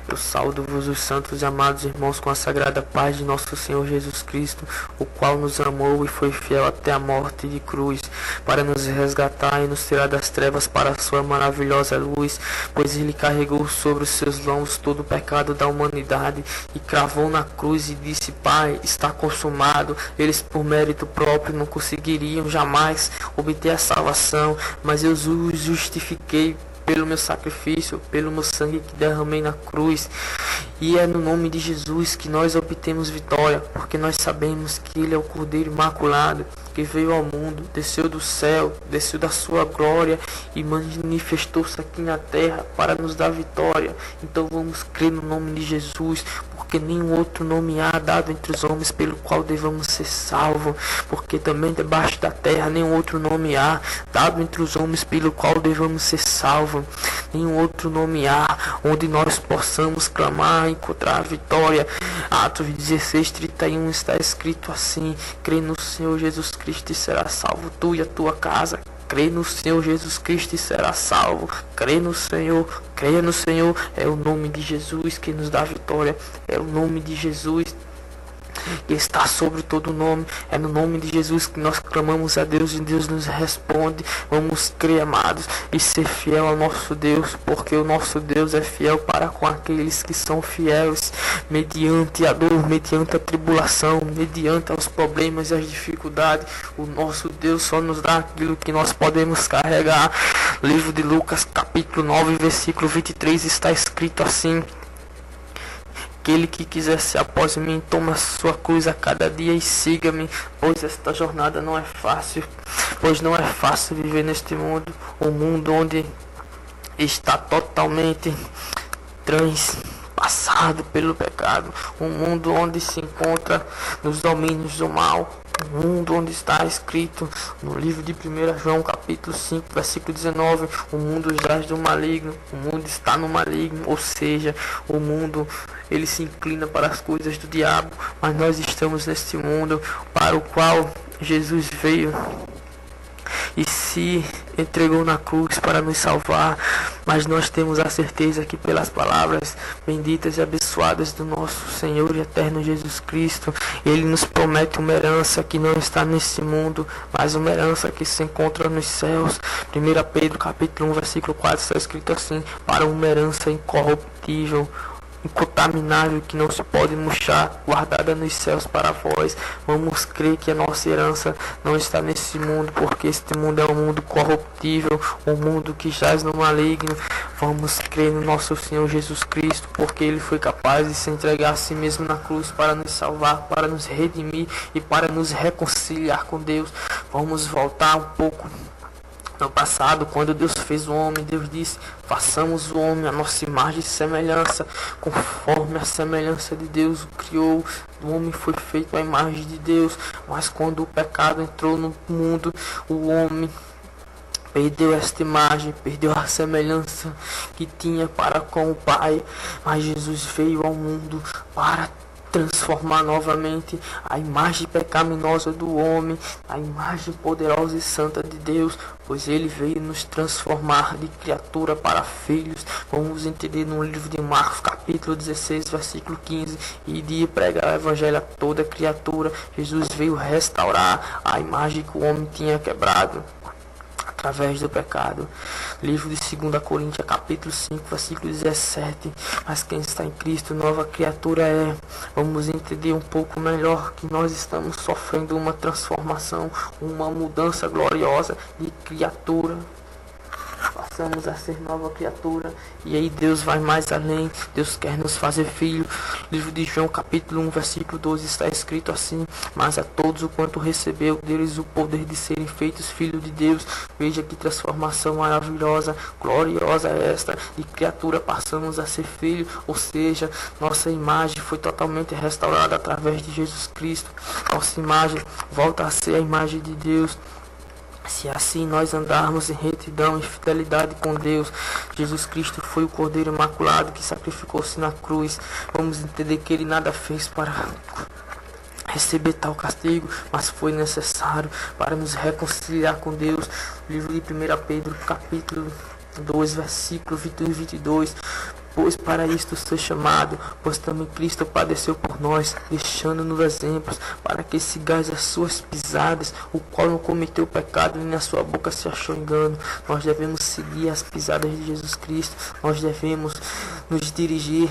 Eu saúdo-vos, os santos e amados irmãos, com a sagrada paz de nosso Senhor Jesus Cristo, o qual nos amou e foi fiel até a morte de cruz, para nos resgatar e nos tirar das trevas para a sua maravilhosa luz, pois ele carregou sobre os seus lombos todo o pecado da humanidade e cravou na cruz e disse: Pai, está consumado. Eles por mérito próprio não conseguiriam jamais obter a salvação, mas eu os justifiquei pelo meu sacrifício, pelo meu sangue que derramei na cruz. E é no nome de Jesus que nós obtemos vitória, porque nós sabemos que Ele é o Cordeiro Imaculado, que veio ao mundo, desceu do céu, desceu da sua glória e manifestou-se aqui na terra para nos dar vitória. Então vamos crer no nome de Jesus, porque nenhum outro nome há dado entre os homens pelo qual devamos ser salvos, porque também debaixo da terra nenhum outro nome há dado entre os homens pelo qual devamos ser salvos. Nenhum outro nome há onde nós possamos clamar e encontrar a vitória. Atos 16:31 está escrito assim: crê no Senhor Jesus Cristo e será salvo tu e a tua casa. Crê no Senhor Jesus Cristo e será salvo. Crê no Senhor, creia no Senhor. É o nome de Jesus que nos dá vitória. É o nome de Jesus que está sobre todo nome. É no nome de Jesus que nós clamamos a Deus e Deus nos responde. Vamos crer, amados, e ser fiel ao nosso Deus, porque o nosso Deus é fiel para com aqueles que são fiéis, mediante a dor, mediante a tribulação, mediante os problemas e as dificuldades. O nosso Deus só nos dá aquilo que nós podemos carregar. Livro de Lucas, capítulo 9, versículo 23, está escrito assim: aquele que quiser ser após mim, toma sua cruz a cada dia e siga-me, pois esta jornada não é fácil, pois não é fácil viver neste mundo, um mundo onde está totalmente transpassado pelo pecado, um mundo onde se encontra nos domínios do mal, um mundo onde está escrito no livro de 1 João capítulo 5, versículo 19, o mundo jaz do maligno, o mundo está no maligno, ou seja, o mundo ele se inclina para as coisas do diabo, mas nós estamos neste mundo para o qual Jesus veio e se entregou na cruz para nos salvar. Mas nós temos a certeza que pelas palavras benditas e abençoadas do nosso Senhor e eterno Jesus Cristo, Ele nos promete uma herança que não está nesse mundo, mas uma herança que se encontra nos céus. 1 Pedro capítulo 1, versículo 4 está escrito assim: para uma herança incorruptível, incontaminável, que não se pode murchar, guardada nos céus para vós. Vamos crer que a nossa herança não está nesse mundo, porque este mundo é um mundo corruptível, um mundo que jaz no maligno. Vamos crer no nosso Senhor Jesus Cristo, porque Ele foi capaz de se entregar a si mesmo na cruz para nos salvar, para nos redimir e para nos reconciliar com Deus. Vamos voltar um pouco no passado, quando Deus fez o homem, Deus disse: façamos o homem a nossa imagem e semelhança, conforme a semelhança de Deus o criou. O homem foi feito à imagem de Deus, mas quando o pecado entrou no mundo, o homem perdeu esta imagem, perdeu a semelhança que tinha para com o Pai. Mas Jesus veio ao mundo para transformar novamente a imagem pecaminosa do homem, a imagem poderosa e santa de Deus, pois Ele veio nos transformar de criatura para filhos. Vamos entender no livro de Marcos capítulo 16, versículo 15, e de pregar o evangelho a toda criatura. Jesus veio restaurar a imagem que o homem tinha quebrado através do pecado. Livro de 2 Coríntios capítulo 5, versículo 17. Mas quem está em Cristo, nova criatura é. Vamos entender um pouco melhor que nós estamos sofrendo uma transformação, uma mudança gloriosa de criatura. Passamos a ser nova criatura, e aí Deus vai mais além. Deus quer nos fazer filho. Livro de João capítulo 1, versículo 12 está escrito assim: mas a todos o quanto recebeu deles o poder de serem feitos filhos de Deus. Veja que transformação maravilhosa, gloriosa é esta. De criatura passamos a ser filho, ou seja, nossa imagem foi totalmente restaurada através de Jesus Cristo. Nossa imagem volta a ser a imagem de Deus. Se assim nós andarmos em retidão e fidelidade com Deus, Jesus Cristo foi o Cordeiro Imaculado que sacrificou-se na cruz. Vamos entender que Ele nada fez para receber tal castigo, mas foi necessário para nos reconciliar com Deus. Livro de 1 Pedro, capítulo 2, versículo 21 e 22. pois para isto foi chamado, pois também Cristo padeceu por nós, deixando-nos exemplos, para que sigais as suas pisadas, o qual não cometeu pecado, nem na sua boca se achou engano. Nós devemos seguir as pisadas de Jesus Cristo, nós devemos nos dirigir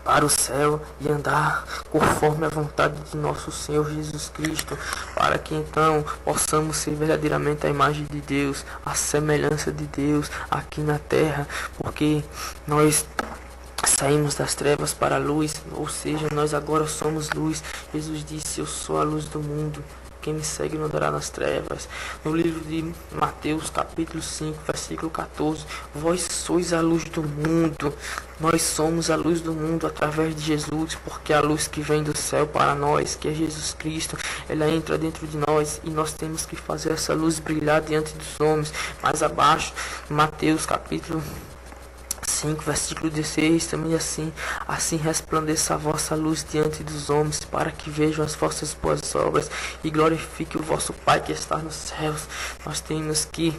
para o céu e andar conforme a vontade de nosso Senhor Jesus Cristo, para que então possamos ser verdadeiramente a imagem de Deus, a semelhança de Deus aqui na terra, porque nós saímos das trevas para a luz, ou seja, nós agora somos luz. Jesus disse: eu sou a luz do mundo. Quem me segue não andará nas trevas. No livro de Mateus, capítulo 5, versículo 14. Vós sois a luz do mundo. Nós somos a luz do mundo através de Jesus, porque a luz que vem do céu para nós, que é Jesus Cristo, ela entra dentro de nós e nós temos que fazer essa luz brilhar diante dos homens. Mais abaixo, Mateus, capítulo 5, versículo 16, também assim resplandeça a vossa luz diante dos homens, para que vejam as vossas boas obras e glorifique o vosso Pai que está nos céus. Nós temos que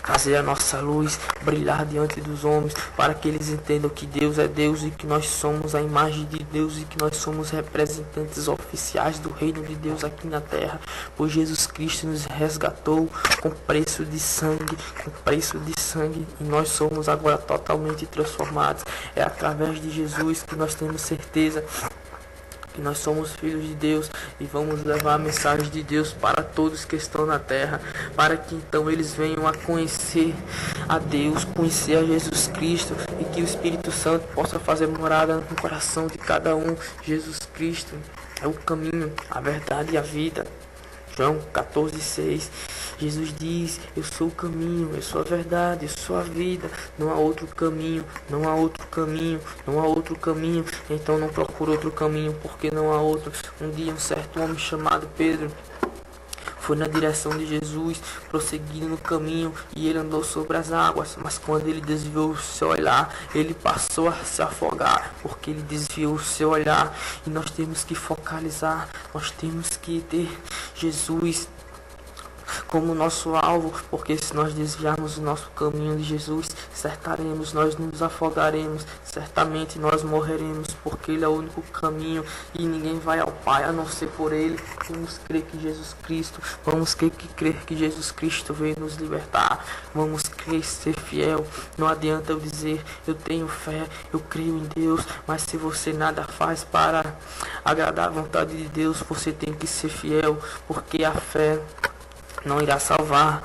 fazer a nossa luz brilhar diante dos homens, para que eles entendam que Deus é Deus e que nós somos a imagem de Deus e que nós somos representantes oficiais do reino de Deus aqui na terra, pois Jesus Cristo nos resgatou com preço de sangue, e nós somos agora totalmente transformados. É através de Jesus que nós temos certeza que nós somos filhos de Deus e vamos levar a mensagem de Deus para todos que estão na terra, para que então eles venham a conhecer a Deus, conhecer a Jesus Cristo, e que o Espírito Santo possa fazer morada no coração de cada um. Jesus Cristo é o caminho, a verdade e a vida. João 14:6. Jesus diz: eu sou o caminho, eu sou a verdade, eu sou a vida. Não há outro caminho, não há outro caminho, não há outro caminho. Então não procure outro caminho, porque não há outro. Um dia um certo homem chamado Pedro foi na direção de Jesus, prosseguindo no caminho, e ele andou sobre as águas. Mas quando ele desviou o seu olhar, ele passou a se afogar, porque ele desviou o seu olhar. E nós temos que focalizar, nós temos que ter Jesus como nosso alvo, porque se nós desviarmos o nosso caminho de Jesus, nós nos afogaremos, certamente nós morreremos, porque Ele é o único caminho e ninguém vai ao Pai a não ser por Ele. Vamos crer que Jesus Cristo veio nos libertar, vamos crer, ser fiel. Não adianta eu dizer: eu tenho fé, eu creio em Deus, mas se você nada faz para agradar a vontade de Deus, você tem que ser fiel, porque a fé não irá salvar.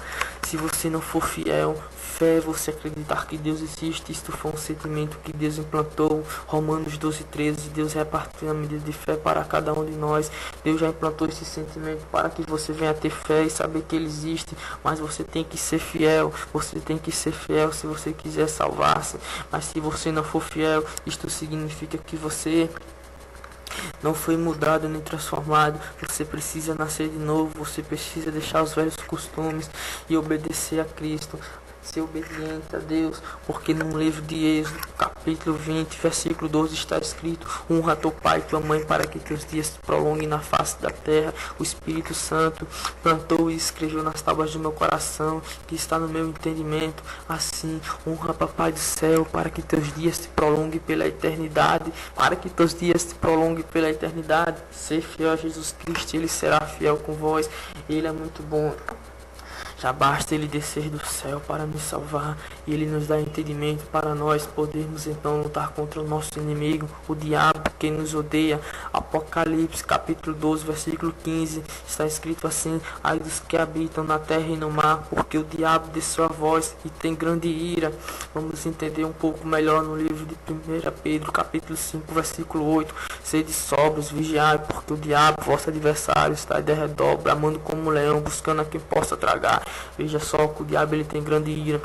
Se você não for fiel, fé é você acreditar que Deus existe. Isto foi um sentimento que Deus implantou. Romanos 12:13. Deus repartiu a medida de fé para cada um de nós. Deus já implantou esse sentimento para que você venha ter fé e saber que Ele existe. Mas você tem que ser fiel. Você tem que ser fiel se você quiser salvar-se. Mas se você não for fiel, isto significa que você não foi mudado nem transformado. Você precisa nascer de novo. Você precisa deixar os velhos costumes e obedecer a Cristo, ser obediente a Deus, porque no livro de Êxodo, capítulo 20, versículo 12, está escrito: honra teu pai e tua mãe, para que teus dias se prolonguem na face da terra. O Espírito Santo plantou e escreveu nas tábuas do meu coração, que está no meu entendimento. Assim, honra papai do céu, para que teus dias se prolonguem pela eternidade, Ser fiel a Jesus Cristo, Ele será fiel com vós. Ele é muito bom. Já basta Ele descer do céu para nos salvar, e Ele nos dá entendimento para nós podermos então lutar contra o nosso inimigo, o diabo, que nos odeia. Apocalipse capítulo 12, versículo 15, está escrito assim: ai dos que habitam na terra e no mar, porque o diabo desceu a vós e tem grande ira. Vamos entender um pouco melhor no livro de 1 Pedro capítulo 5, versículo 8. Sede sóbrios, vigiai, porque o diabo, vosso adversário, está de redor, bramando como um leão, buscando a quem possa tragar. Veja só que o diabo, ele tem grande ira.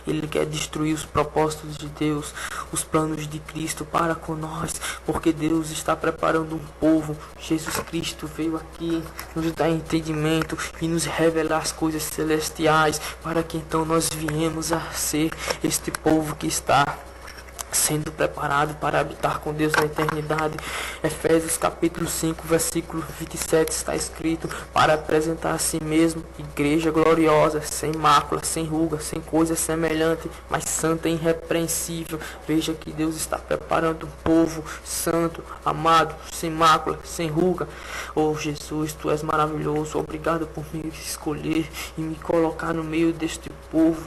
Ele quer destruir os propósitos de Deus, os planos de Cristo para com nós, porque Deus está preparando um povo. Jesus Cristo veio aqui nos dar entendimento e nos revelar as coisas celestiais, para que então nós viemos a ser este povo que está sendo preparado para habitar com Deus na eternidade. Efésios capítulo 5, versículo 27 está escrito: para apresentar a si mesmo igreja gloriosa, sem mácula, sem ruga, sem coisa semelhante, mas santa e irrepreensível. Veja que Deus está preparando um povo santo, amado, sem mácula, sem ruga. Oh Jesus, Tu és maravilhoso. Obrigado por me escolher e me colocar no meio deste povo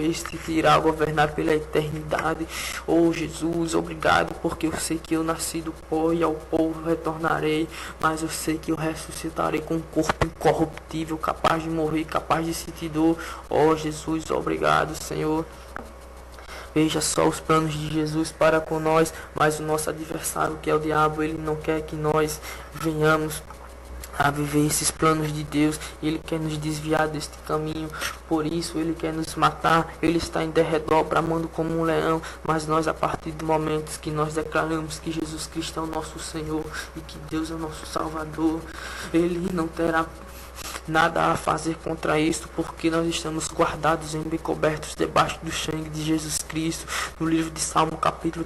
este que irá governar pela eternidade. Oh Jesus, obrigado, porque eu sei que eu nasci do pó e ao pó retornarei, mas eu sei que eu ressuscitarei com um corpo incorruptível, capaz de morrer, capaz de sentir dor. Oh Jesus, obrigado, Senhor. Veja só os planos de Jesus para com nós, mas o nosso adversário, que é o diabo, ele não quer que nós venhamos a viver esses planos de Deus. Ele quer nos desviar deste caminho, por isso ele quer nos matar. Ele está em derredor, bramando como um leão, mas nós, a partir do momento que nós declaramos que Jesus Cristo é o nosso Senhor e que Deus é o nosso Salvador, ele não terá nada a fazer contra isto, porque nós estamos guardados e bem cobertos debaixo do sangue de Jesus Cristo. No livro de Salmo capítulo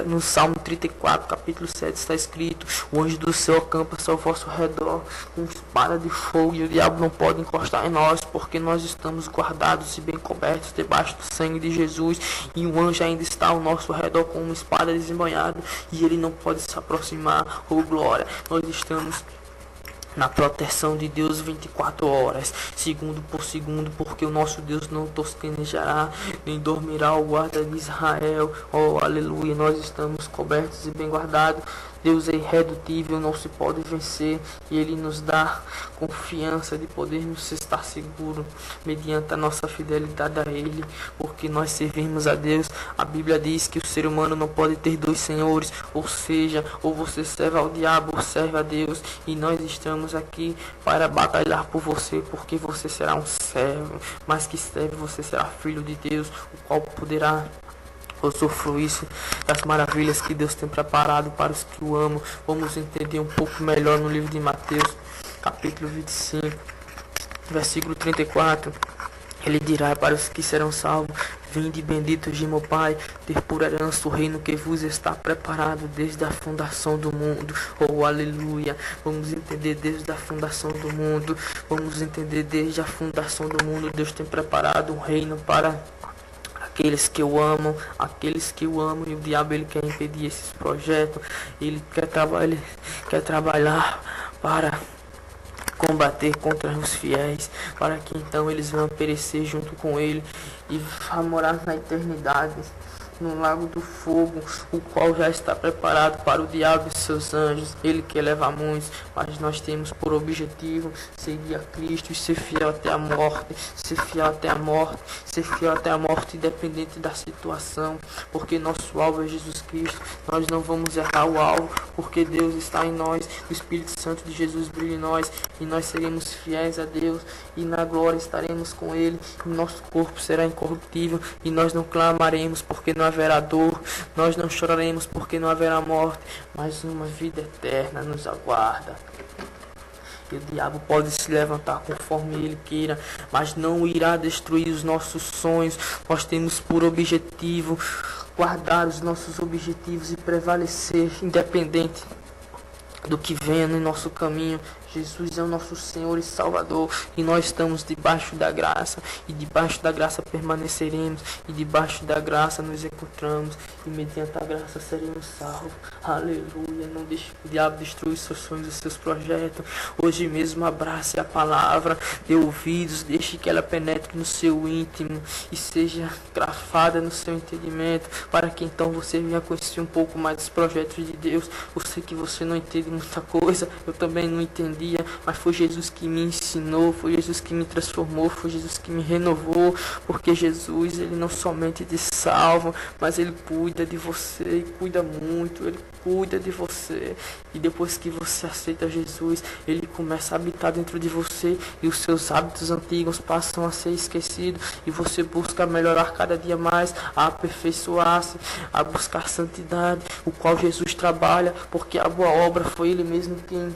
No Salmo 34, capítulo 7, está escrito: o anjo do céu acampa-se ao vosso redor com espada de fogo, e o diabo não pode encostar em nós, porque nós estamos guardados e bem cobertos debaixo do sangue de Jesus. E o anjo ainda está ao nosso redor com uma espada desembanhada, e ele não pode se aproximar. Oh glória, nós estamos na proteção de Deus 24 horas, segundo por segundo, porque o nosso Deus não tosquenejará, nem dormirá o guarda de Israel. Oh, aleluia, nós estamos cobertos e bem guardados. Deus é irredutível, não se pode vencer, e Ele nos dá confiança de podermos estar seguros mediante a nossa fidelidade a Ele, porque nós servimos a Deus. A Bíblia diz que o ser humano não pode ter dois senhores, ou seja, ou você serve ao diabo ou serve a Deus, e nós estamos aqui para batalhar por você, porque você será um servo, mas que serve, você será filho de Deus, o qual poderá usufruir das maravilhas que Deus tem preparado para os que o amam. Vamos entender um pouco melhor no livro de Mateus, capítulo 25, versículo 34. Ele dirá para os que serão salvos: vinde benditos de meu Pai, ter por herança o reino que vos está preparado desde a fundação do mundo. Oh, aleluia! Vamos entender desde a fundação do mundo. Vamos entender desde a fundação do mundo. Deus tem preparado um reino para aqueles que o amam, e o diabo ele quer impedir esses projetos. Ele quer trabalhar para combater contra os fiéis, para que então eles venham perecer junto com ele e vá morar na eternidade, no lago do fogo, o qual já está preparado para o diabo e seus anjos. Ele quer levar muitos, mas nós temos por objetivo seguir a Cristo e ser fiel até a morte, ser fiel até a morte, ser fiel até a morte, independente da situação, porque nosso alvo é Jesus Cristo. Nós não vamos errar o alvo, porque Deus está em nós, o Espírito Santo de Jesus brilha em nós, e nós seremos fiéis a Deus, e na glória estaremos com Ele, e nosso corpo será incorruptível, e nós não clamaremos porque não haverá dor, nós não choraremos porque não haverá morte, mas uma vida eterna nos aguarda. E o diabo pode se levantar conforme ele queira, mas não irá destruir os nossos sonhos. Nós temos por objetivo guardar os nossos objetivos e prevalecer, independente do que venha no nosso caminho. Jesus é o nosso Senhor e Salvador, e nós estamos debaixo da graça, e debaixo da graça permaneceremos, e debaixo da graça nos encontramos, e mediante a graça seremos salvos. Aleluia! Não deixe que o diabo destrua os seus sonhos e os seus projetos. Hoje mesmo abrace a palavra, dê ouvidos, deixe que ela penetre no seu íntimo e seja grafada no seu entendimento, para que então você venha conhecer um pouco mais dos projetos de Deus. Eu sei que você não entende muita coisa, eu também não entendi, mas foi Jesus que me ensinou, foi Jesus que me transformou, foi Jesus que me renovou, porque Jesus, ele não somente te salva, mas ele cuida de você, e cuida muito, ele cuida de você, e depois que você aceita Jesus, ele começa a habitar dentro de você, e os seus hábitos antigos passam a ser esquecidos, e você busca melhorar cada dia mais, a aperfeiçoar-se, a buscar santidade, o qual Jesus trabalha, porque a boa obra foi ele mesmo quem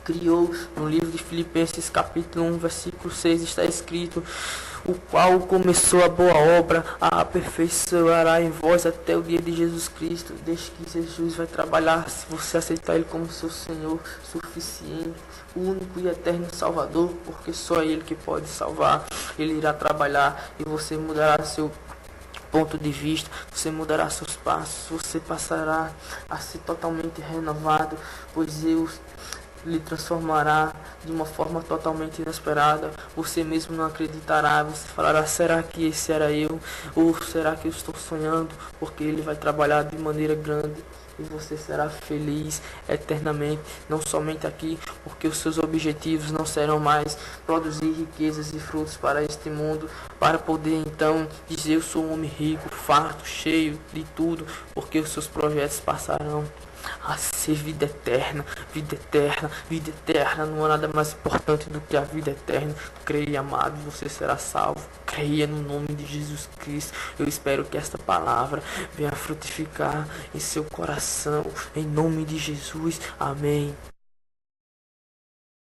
criou. No livro de Filipenses capítulo 1, versículo 6 está escrito: o qual começou a boa obra, a aperfeiçoará em vós até o dia de Jesus Cristo. Desde que Jesus vai trabalhar, se você aceitar Ele como seu Senhor suficiente, o único e eterno Salvador, porque só Ele que pode salvar. Ele irá trabalhar e você mudará seu ponto de vista, você mudará seus passos, você passará a ser totalmente renovado, pois Deus lhe transformará de uma forma totalmente inesperada. Você mesmo não acreditará, você falará: será que esse era eu? Ou será que eu estou sonhando? Porque Ele vai trabalhar de maneira grande e você será feliz eternamente, não somente aqui, porque os seus objetivos não serão mais produzir riquezas e frutos para este mundo, para poder então dizer: eu sou um homem rico, farto, cheio de tudo, porque os seus projetos passarão a ser vida eterna, vida eterna, vida eterna. Não há nada mais importante do que a vida eterna. Creia, amado, você será salvo. Creia no nome de Jesus Cristo. Eu espero que esta palavra venha frutificar em seu coração, em nome de Jesus. Amém.